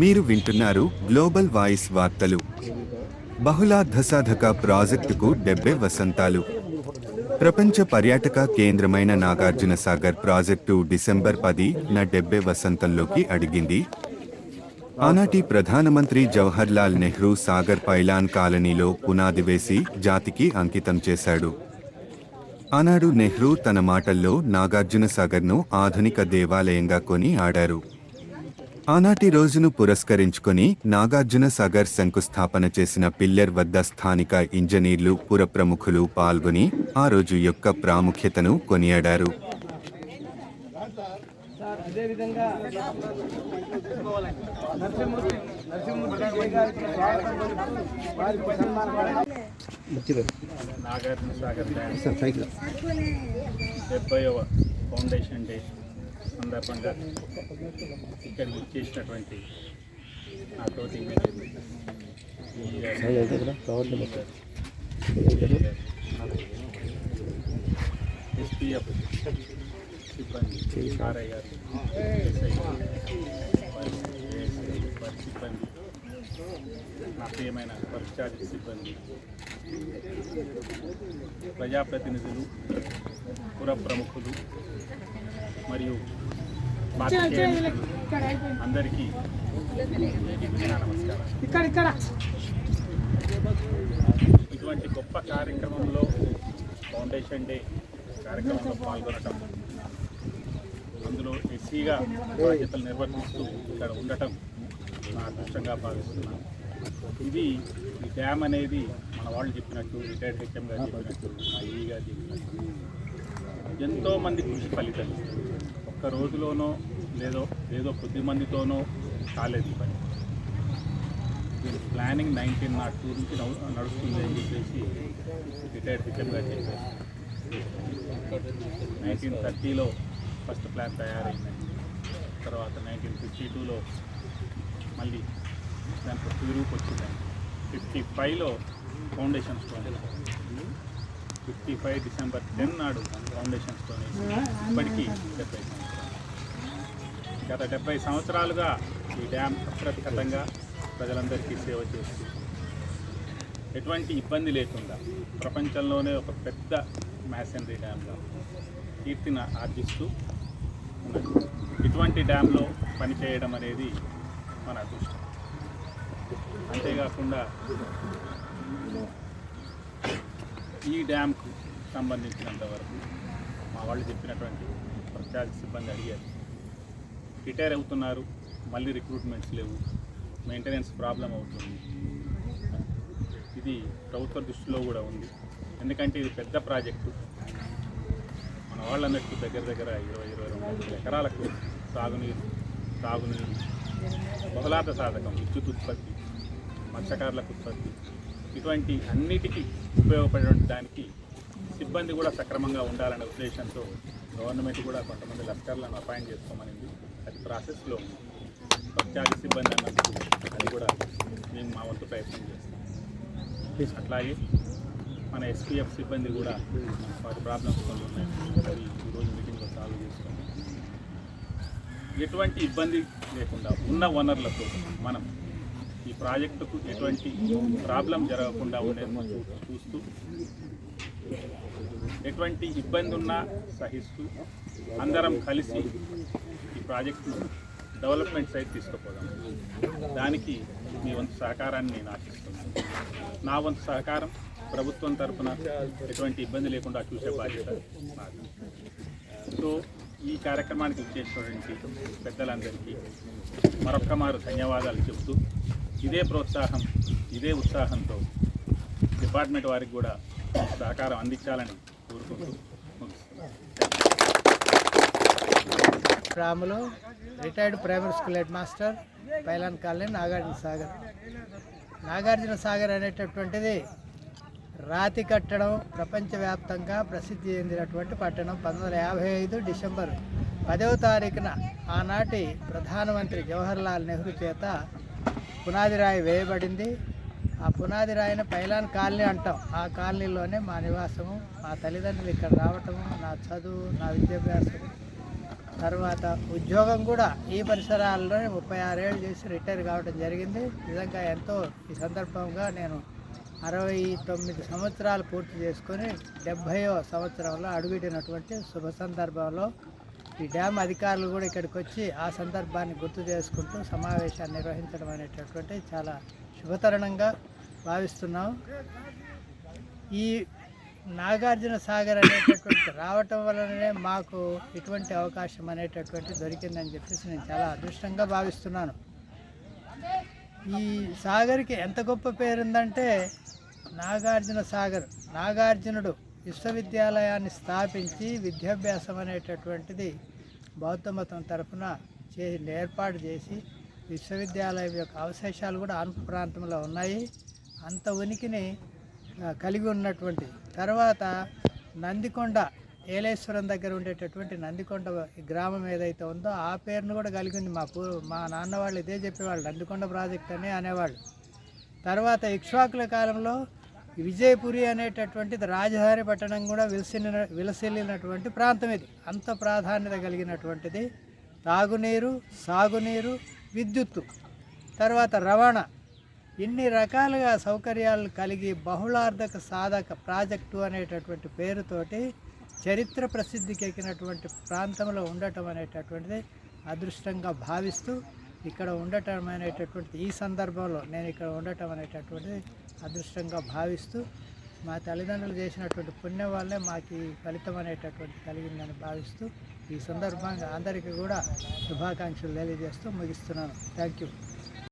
మీరు వింటున్నారు global voice వార్తలు. బహుళార్ధసాధక ప్రాజెక్టుకు 70 వసంతాలు. ప్రపంచ పర్యాటక కేంద్రమైన నాగార్జున సాగర్ ప్రాజెక్టు డిసెంబర్ 10న 70 వసంతంలోకి అడిగింది. ఆనాటి ప్రధానమంత్రి జవహర్లాల్ నెహ్రూ సాగర్ పైలాన్ కాలనీలో పునాది వేసి జాతికి అంకితం చేశాడు. ఆనాడు నెహ్రూ తన మాటల్లో నాగార్జున సాగర్ను ఆధునిక దేవాలయంగా కొని ఆడారు. ఆనాటి రోజును పురస్కరించుకొని నాగార్జున సాగర్ శంకుస్థాపన చేసిన పిల్లర్ వద్ద స్థానిక ఇంజనీర్లు, పుర ప్రముఖులు పాల్గొని ఆ రోజు యొక్క ప్రాముఖ్యతను కొనియాడారు. నాగార్జున సాగర్ డ్యామ్ 70వ ఫౌండేషన్ డే సందర్భంగా ఇక్కడ చేసినటువంటి నా తోటి ఎస్పీఎఫ్ సిబ్బంది ఆర్ఐ గారు, ఎస్ఐ వారి సిబ్బంది, నా ప్రియమైన పరిచార్జ్ సిబ్బంది, ప్రజాప్రతినిధులు, పుర ప్రముఖులు మరియు అందరికీ నమస్కారం. ఇటువంటి గొప్ప కార్యక్రమంలో ఫౌండేషన్ డే కార్యక్రమంలో పాల్గొనటం, అందులో ఎస్సీగా బాధ్యతలు నిర్వర్తిస్తూ ఇక్కడ ఉండటం నా అదృష్టంగా భావిస్తున్నాను. ఇది ఈ డ్యామ్ అనేది మన వాళ్ళు చెప్పినట్టు, రిటైర్డ్ హెచ్ఎం గారు చెప్పినట్టు, మా ఈ గారు చెప్పినట్టు ఎంతోమంది కృషి ఫలితం. ఒక్క రోజులోనో ఏదో కొద్ది మందితోనో కాలేదు ఈ పని. దీని ప్లానింగ్ 1902 నుంచి నడుస్తుంది అని చెప్పేసి రిటైర్డ్ హెచ్ఎం గారు చెప్పారు. 1930లో ఫస్ట్ ప్లాన్ తయారైందండి. తర్వాత 1952లో మళ్ళీ దాంట్లో తిరుగుకు వచ్చిందండి. 55లో ఫౌండేషన్ స్టోన్, 55 డిసెంబర్ 10 నాడు ఫౌండేషన్ స్టోన్ వేసి ఇప్పటికీ 70 సంవత్సరాలు. గత 70 సంవత్సరాలుగా ఈ డ్యామ్ అప్రతిహతంగా ప్రజలందరికీ సేవ చేస్తూ ఎటువంటి ఇబ్బంది లేకుండా ప్రపంచంలోనే ఒక పెద్ద మ్యాసనరీ డ్యామ్గా కీర్తిని ఆర్జిస్తూ ఉన్నది. ఇటువంటి డ్యామ్లో పనిచేయడం అనేది మన అదృష్టం. అంతేకాకుండా ఈ డ్యామ్కు సంబంధించినంత వరకు మా వాళ్ళు చెప్పినటువంటి ప్రత్యేక సిబ్బంది అడిగారు, రిటైర్ అవుతున్నారు, మళ్ళీ రిక్రూట్మెంట్స్ లేవు, మెయింటెనెన్స్ ప్రాబ్లం అవుతుంది. ఇది ప్రభుత్వ దృష్టిలో కూడా ఉంది. ఎందుకంటే ఇది పెద్ద ప్రాజెక్టు. మన వాళ్ళన్నట్టు దగ్గర 20-22 ఎకరాలకు తాగునీరు, బహుళార్థ సాధకం, విద్యుత్ ఉత్పత్తి, మత్స్యకారులకు ఉత్పత్తి, ఇటువంటి అన్నిటికీ ఉపయోగపడేటువంటి దానికి సిబ్బంది కూడా సక్రమంగా ఉండాలనే ఉద్దేశంతో గవర్నమెంట్ కూడా కొంతమంది లస్కర్లను అపాయింట్ చేసుకోమనింది. అది ప్రాసెస్లో ఉంది. ప్రత్యేక సిబ్బంది అన్నందుకు అది కూడా మేము మా వంతు ప్రయత్నం చేస్తాం. అట్లాగే మన ఎస్పీఎఫ్ సిబ్బంది కూడా వాటి ప్రాబ్లమ్స్ కొన్ని ఉన్నాయి, అది ఈరోజు మీటింగ్లో సాల్వ్ చేస్తాం. ఎటువంటి ఇబ్బంది లేకుండా ఉన్న వనరులతో మనం ఈ ప్రాజెక్టుకు ఎటువంటి ప్రాబ్లం జరగకుండా ఉండేది చూస్తూ, ఎటువంటి ఇబ్బంది ఉన్నా సహిస్తూ అందరం కలిసి ఈ ప్రాజెక్టును డెవలప్మెంట్ సైడ్ తీసుకుపోదాం. దానికి మీ వంతు సహకారాన్ని నేను ఆశిస్తున్నాను. నా వంతు సహకారం ప్రభుత్వం తరఫున ఎటువంటి ఇబ్బంది లేకుండా చూసే బాధ్యత నాకు. సో ఈ కార్యక్రమానికి ఇచ్చేసినటువంటి పెద్దలందరికీ మరొక్క మారు ధన్యవాదాలు చెబుతూ, ఇదే ప్రోత్సాహం, ఇదే ఉత్సాహంతో డిపార్ట్మెంట్ వారికి కూడా సహకారం అందించాలని కోరుకుంటూ Ramulu, retired primary school head master, pylon colony, Nagarjuna Sagar. Nagarjuna Sagar అనేటటువంటిది రాతి కట్టడం ప్రపంచవ్యాప్తంగా ప్రసిద్ధి చెందినటువంటి పట్టణం. 1955 డిసెంబర్ 10వ తారీఖున ఆనాటి ప్రధానమంత్రి జవహర్లాల్ నెహ్రూ చేత పునాది రాయి వేయబడింది. ఆ పునాది రాయిని పైలాన్ కాలనీ అంటాం. ఆ కాలనీలోనే మా నివాసము, మా తల్లిదండ్రులు ఇక్కడ రావటము, నా చదువు, నా విద్యాభ్యాసం, తర్వాత ఉద్యోగం కూడా ఈ పరిసరాల్లో 36 ఏళ్ళు చేసి రిటైర్ కావడం జరిగింది. నిజంగా ఎంతో ఈ సందర్భంగా నేను 69 సంవత్సరాలు పూర్తి చేసుకొని 70వ సంవత్సరంలో అడుగుపెట్టినటువంటి శుభ సందర్భంలో ఈ డ్యామ్ అధికారులు కూడా ఇక్కడికి వచ్చి ఆ సందర్భాన్ని గుర్తు చేసుకుంటూ సమావేశాన్ని నిర్వహించడం అనేటటువంటి చాలా శుభతరుణంగా భావిస్తున్నాం. ఈ నాగార్జున సాగర్ అనేటటువంటి రావటం వలననే మాకు ఇటువంటి అవకాశం అనేటటువంటి దొరికిందని చెప్పేసి నేను చాలా అదృష్టంగా భావిస్తున్నాను. ఈ సాగర్కి ఎంత గొప్ప పేరుందంటే నాగార్జున సాగర్, నాగార్జునుడు విశ్వవిద్యాలయాన్ని స్థాపించి విద్యాభ్యాసం అనేటటువంటిది బౌద్ధ మతం తరఫున ఏర్పాటు చేసి విశ్వవిద్యాలయం యొక్క అవశేషాలు కూడా ఆంధ్ర ప్రాంతంలో ఉన్నాయి. అంత ఉనికిని కలిగి ఉన్నటువంటి తర్వాత నందికొండ ఏలేశ్వరం దగ్గర ఉండేటటువంటి నందికొండ గ్రామం ఏదైతే ఉందో ఆ పేరును కూడా కలిగి ఉంది. మా నాన్న వాళ్ళు ఇదే చెప్పేవాళ్ళు, నందికొండ ప్రాజెక్ట్ అని అనేవాళ్ళు. తర్వాత ఇక్ష్వాకుల కాలంలో విజయపురి అనేటటువంటిది రాజధాని పట్టణం కూడా విలసిల్లినటువంటి ప్రాంతం ఇది. అంత ప్రాధాన్యత కలిగినటువంటిది. తాగునీరు, సాగునీరు, విద్యుత్తు, తర్వాత రవాణా, ఇన్ని రకాలుగా సౌకర్యాలు కలిగి బహుళార్థక సాధక ప్రాజెక్టు అనేటటువంటి పేరుతోటి చరిత్ర ప్రసిద్ధికి ఎక్కినటువంటి ప్రాంతంలో ఉండటం అనేటటువంటిది అదృష్టంగా భావిస్తూ ఇక్కడ ఉండటం అనేటటువంటి ఈ సందర్భంలో నేను ఇక్కడ ఉండటం అనేటటువంటిది అదృష్టంగా భావిస్తూ మా తల్లిదండ్రులు చేసినటువంటి పుణ్యం వల్లే మాకు ఈ ఫలితం అనేటటువంటి కలిగిందని భావిస్తూ ఈ సందర్భంగా అందరికీ కూడా శుభాకాంక్షలు తెలియజేస్తూ ముగిస్తున్నాను. Thank you.